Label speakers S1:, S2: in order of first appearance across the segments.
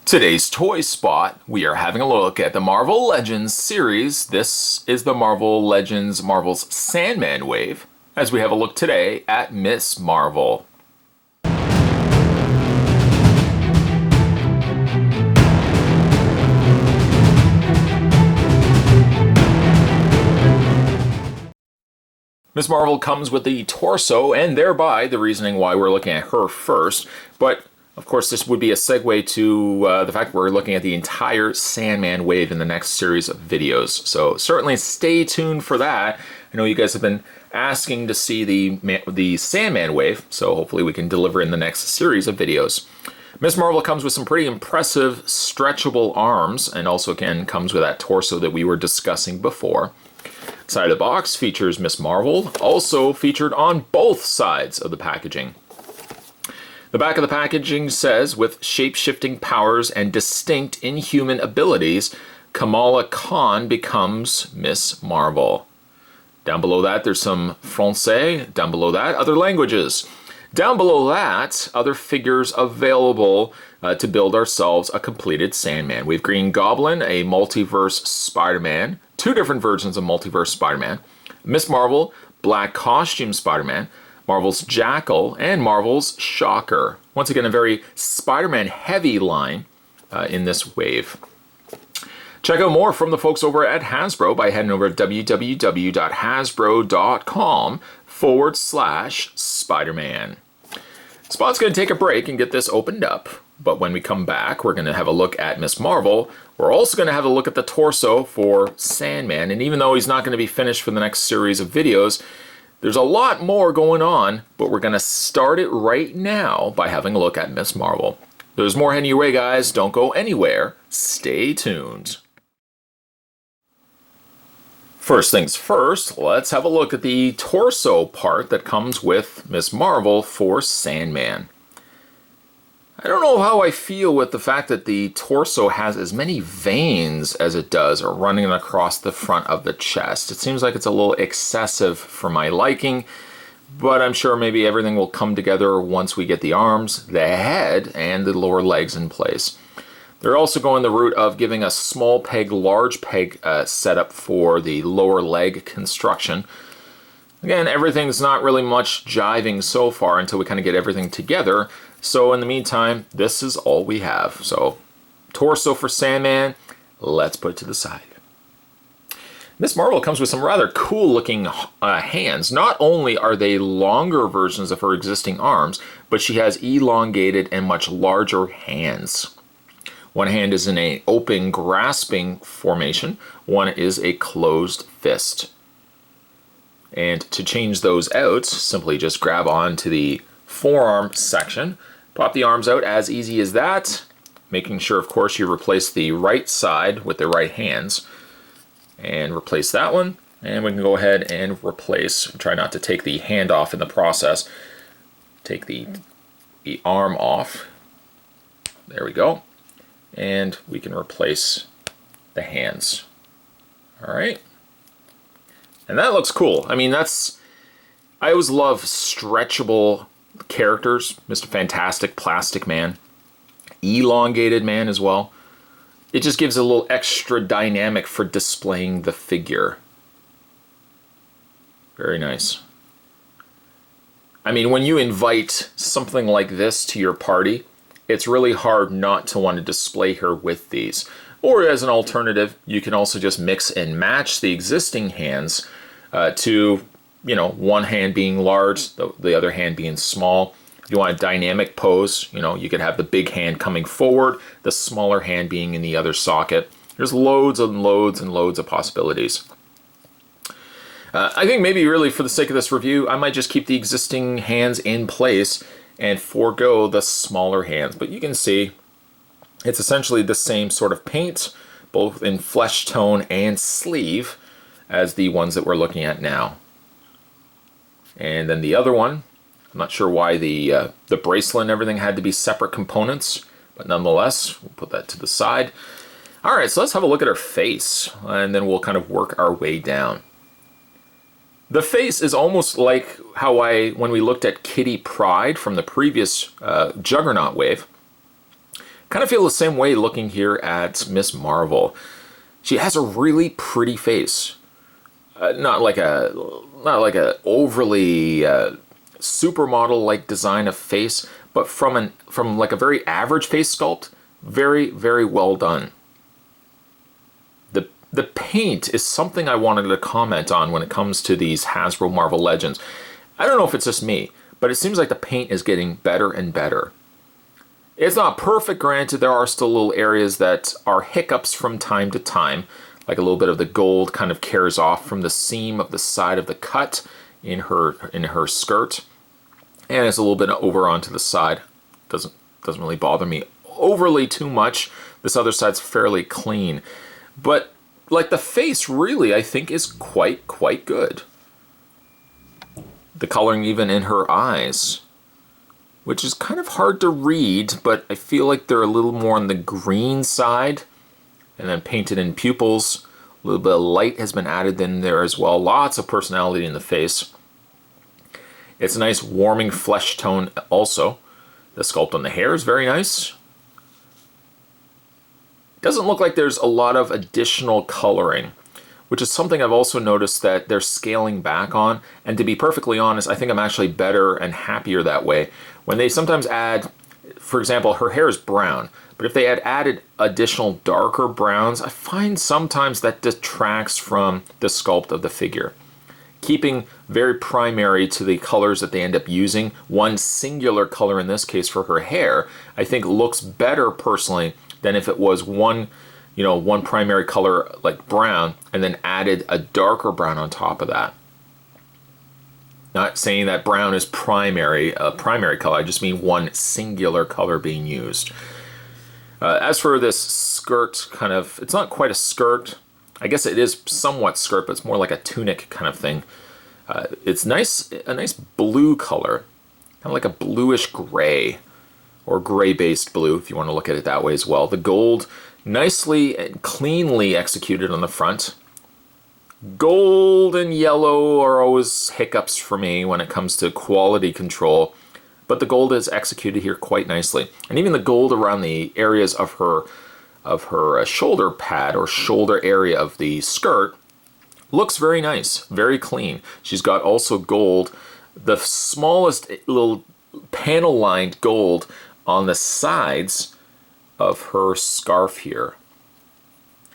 S1: Today's Toy Spot, we are having a look at the Marvel Legends series. This is the Marvel Legends Marvel's Sandman wave, as we have a look today at Miss Marvel. Miss Marvel comes with the torso, and thereby the reasoning why we're looking at her first, but of course, this would be a segue to the fact we're looking at the entire Sandman wave in the next series of videos. So certainly stay tuned for that. I know you guys have been asking to see the Sandman wave, so hopefully we can deliver in the next series of videos. Miss Marvel comes with some pretty impressive stretchable arms, and also again comes with that torso that we were discussing before. Side of the box features Miss Marvel, also featured on both sides of the packaging. The back of the packaging says, with shape-shifting powers and distinct inhuman abilities, Kamala Khan becomes Miss Marvel. Down below that, there's some Francais. Down below that, other languages. Down below that, other figures available to build ourselves a completed Sandman. We have Green Goblin, a multiverse Spider-Man, two different versions of multiverse Spider-Man, Miss Marvel, black costume Spider-Man, Marvel's Jackal, and Marvel's Shocker. Once again, a very Spider-Man heavy line in this wave. Check out more from the folks over at Hasbro by heading over to www.hasbro.com/Spider-Man. Spot's going to take a break and get this opened up, but when we come back, we're going to have a look at Miss Marvel. We're also going to have a look at the torso for Sandman, and even though he's not going to be finished for the next series of videos, there's a lot more going on, but we're going to start it right now by having a look at Miss Marvel. There's more heading your way, guys. Don't go anywhere. Stay tuned. First things first, let's have a look at the torso part that comes with Miss Marvel for Sandman. I don't know how I feel with the fact that the torso has as many veins as it does running across the front of the chest. It seems like it's a little excessive for my liking, but I'm sure maybe everything will come together once we get the arms, the head, and the lower legs in place. They're also going the route of giving a small peg, large peg setup for the lower leg construction. Again, everything's not really much jiving so far until we kind of get everything together. So in the meantime, this is all we have. So torso for Sandman, let's put it to the side. Miss Marvel comes with some rather cool looking hands. Not only are they longer versions of her existing arms, but she has elongated and much larger hands. One hand is in an open grasping formation, one is a closed fist. And to change those out, simply just grab onto the forearm section, pop the arms out, as easy as that, making sure, of course, you replace the right side with the right hands, and replace that one, and we can go ahead and replace, try not to take the hand off in the process, take the arm off, there we go, and we can replace the hands. All right. And that looks cool. I mean, I always love stretchable characters. Mr. Fantastic, Plastic Man, Elongated Man as well. It just gives a little extra dynamic for displaying the figure. Very nice. I mean, when you invite something like this to your party, it's really hard not to want to display her with these. Or as an alternative, you can also just mix and match the existing hands to, one hand being large, the other hand being small. If you want a dynamic pose, you could have the big hand coming forward, the smaller hand being in the other socket. There's loads and loads and loads of possibilities. I think maybe really for the sake of this review, I might just keep the existing hands in place and forego the smaller hands. But you can see it's essentially the same sort of paint, both in flesh tone and sleeve, as the ones that we're looking at now. And then the other one, I'm not sure why the bracelet and everything had to be separate components, but nonetheless, we'll put that to the side. All right, so let's have a look at her face, and then we'll kind of work our way down. The face is almost like how when we looked at Kitty Pryde from the previous Juggernaut wave, Kind of feel the same way looking here at Miss Marvel. She has a really pretty face. Not like a overly supermodel like design of face, but from like a very average face sculpt, very, very well done. The paint is something I wanted to comment on when it comes to these Hasbro Marvel Legends. I don't know if it's just me, but it seems like the paint is getting better and better. It's not perfect, granted. There are still little areas that are hiccups from time to time, like a little bit of the gold kind of tears off from the seam of the side of the cut in her skirt, and it's a little bit over onto the side. Doesn't really bother me overly too much. This other side's fairly clean, but like the face really I think is quite good. The coloring even in her eyes, which is kind of hard to read, but I feel like they're a little more on the green side, and then painted in pupils. A little bit of light has been added in there as well. Lots of personality in the face. It's a nice warming flesh tone also. The sculpt on the hair is very nice. Doesn't look like there's a lot of additional coloring, which is something I've also noticed that they're scaling back on. And to be perfectly honest, I think I'm actually better and happier that way. When they sometimes add, for example, her hair is brown, but if they had added additional darker browns, I find sometimes that detracts from the sculpt of the figure. Keeping very primary to the colors that they end up using, one singular color in this case for her hair, I think looks better personally than if it was one primary color like brown and then added a darker brown on top of that. Not saying that brown is primary color, I just mean one singular color being used. As for this skirt, it's not quite a skirt. I guess it is somewhat skirt, but it's more like a tunic kind of thing. It's a nice blue color, kind of like a bluish gray, or gray-based blue, if you want to look at it that way as well. The gold, nicely and cleanly executed on the front. Gold and yellow are always hiccups for me when it comes to quality control, but the gold is executed here quite nicely. And even the gold around the areas of her shoulder pad or shoulder area of the skirt looks very nice, very clean. She's got also gold, the smallest little panel-lined gold on the sides of her scarf here.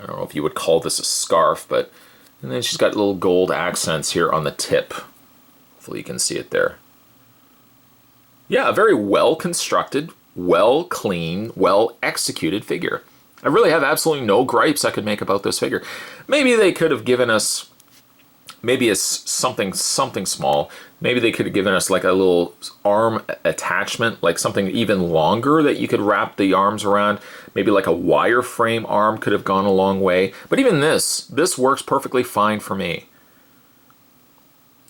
S1: I don't know if you would call this a scarf, but and then she's got little gold accents here on the tip. Hopefully you can see it there. Yeah, a very well constructed, well clean, well executed figure. I really have absolutely no gripes I could make about this figure. Maybe they could have given us, maybe it's something small. Maybe they could have given us like a little arm attachment, like something even longer that you could wrap the arms around. Maybe like a wireframe arm could have gone a long way. But even this works perfectly fine for me.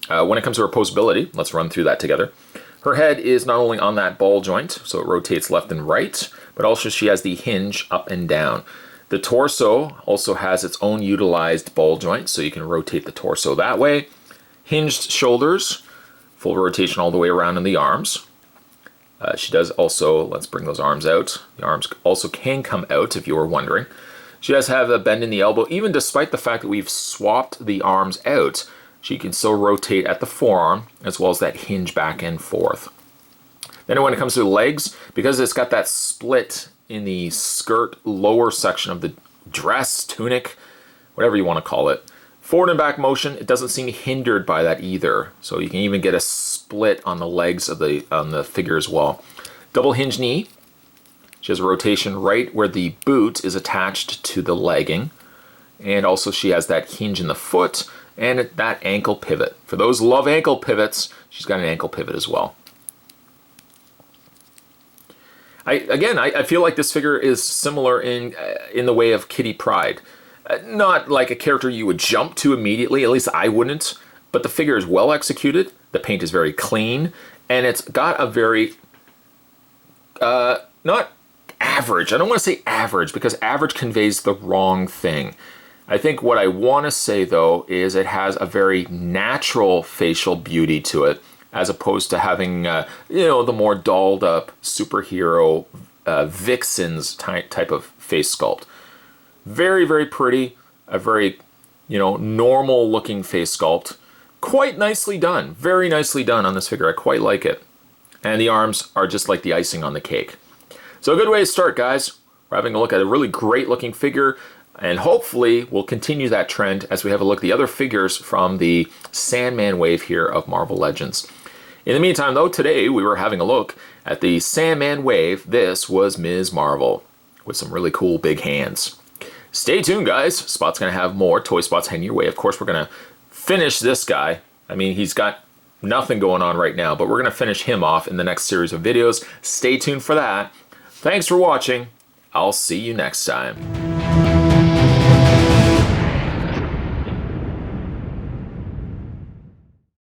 S1: When it comes to her posability, let's run through that together. Her head is not only on that ball joint, so it rotates left and right, but also she has the hinge up and down. The torso also has its own utilized ball joint, so you can rotate the torso that way. Hinged shoulders, full rotation all the way around in the arms. She does also, let's bring those arms out. The arms also can come out if you were wondering. She does have a bend in the elbow, even despite the fact that we've swapped the arms out. She can still rotate at the forearm, as well as that hinge back and forth. Then when it comes to the legs, because it's got that split in the skirt lower section of the dress, tunic, whatever you want to call it, forward and back motion, it doesn't seem hindered by that either. So you can even get a split on the legs of on the figure as well. Double hinge knee. She has a rotation right where the boot is attached to the legging. And also she has that hinge in the foot and that ankle pivot. For those who love ankle pivots, she's got an ankle pivot as well. I feel like this figure is similar in the way of Kitty Pryde. Not like a character you would jump to immediately, at least I wouldn't, but the figure is well executed, the paint is very clean, and it's got a very, not average, I don't want to say average, because average conveys the wrong thing. I think what I want to say, though, is it has a very natural facial beauty to it, as opposed to having, the more dolled up superhero Vixen's type of face sculpt. Very, very pretty. A very, normal looking face sculpt. Quite nicely done. Very nicely done on this figure. I quite like it. And the arms are just like the icing on the cake. So a good way to start, guys. We're having a look at a really great looking figure, and hopefully we'll continue that trend as we have a look at the other figures from the Sandman wave here of Marvel Legends. In the meantime, though, today we were having a look at the Sandman wave. This was Ms. Marvel with some really cool big hands. Stay tuned, guys. Spot's going to have more Toy Spots heading your way. Of course, we're going to finish this guy. I mean, he's got nothing going on right now, but we're going to finish him off in the next series of videos. Stay tuned for that. Thanks for watching. I'll see you next time.